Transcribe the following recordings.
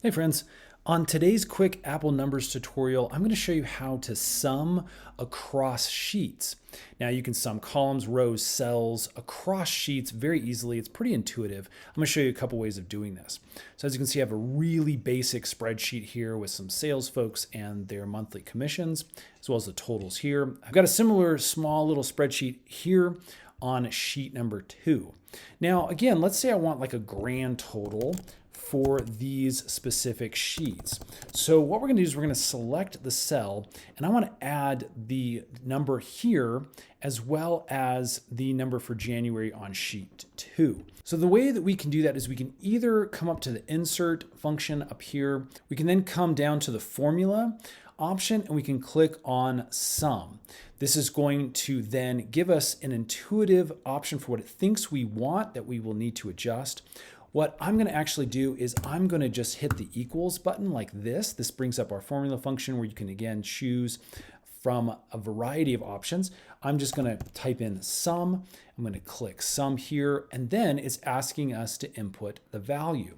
Hey friends, on today's quick Apple numbers tutorial, I'm going to show you how to sum across sheets. Now you can sum columns, rows, cells across sheets very easily. It's pretty intuitive. I'm going to show you a couple ways of doing this. So as you can see, I have a really basic spreadsheet here with some sales folks and their monthly commissions, as well as the totals here. I've got a similar small little spreadsheet here on sheet number 2. Now again, let's say I want like a grand total for these specific sheets. So what we're going to do is we're going to select the cell, and I want to add the number here as well as the number for January on sheet 2. So the way that we can do that is we can either come up to the insert function up here, we can then come down to the formula option, and we can click on sum. This is going to then give us an intuitive option for what it thinks we want that we will need to adjust. What I'm going to actually do is I'm going to just hit the equals button like this. This brings up our formula function where you can again choose from a variety of options. I'm just going to type in sum. I'm going to click sum here, and then it's asking us to input the value.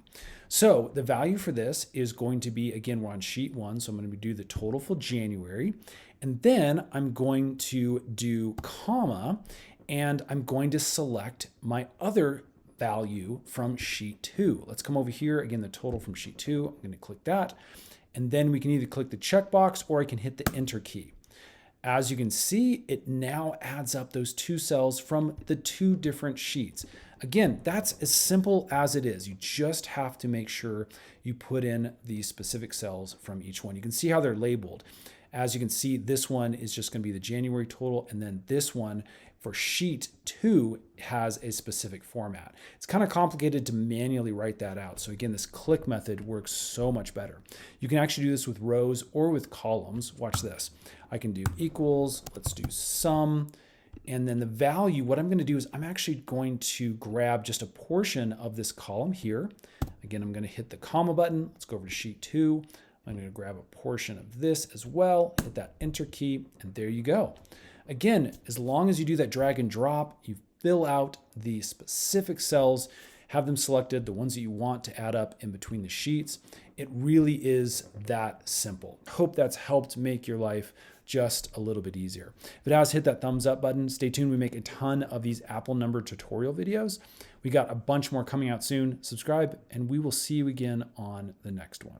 So the value for this is going to be, again, we're on sheet 1, so I'm going to do the total for January, and then I'm going to do comma, and I'm going to select my other value from sheet 2. Let's come over here, again, the total from sheet 2. I'm going to click that, and then we can either click the checkbox or I can hit the enter key. As you can see, it now adds up those two cells from the two different sheets. Again, that's as simple as it is. You just have to make sure you put in the specific cells from each one. You can see how they're labeled. As you can see, this one is just going to be the January total, and then this one for sheet 2 has a specific format. It's kind of complicated to manually write that out. So again, this click method works so much better. You can actually do this with rows or with columns. Watch this. I can do equals, let's do sum, and then the value, what I'm going to do is I'm actually going to grab just a portion of this column here. Again, I'm going to hit the comma button. Let's go over to sheet 2. I'm going to grab a portion of this as well, hit that enter key, and there you go. Again, as long as you do that drag and drop, you fill out the specific cells, have them selected, the ones that you want to add up in between the sheets. It really is that simple. Hope that's helped make your life just a little bit easier. If it has, hit that thumbs up button. Stay tuned. We make a ton of these Apple number tutorial videos. We got a bunch more coming out soon. Subscribe, and we will see you again on the next one.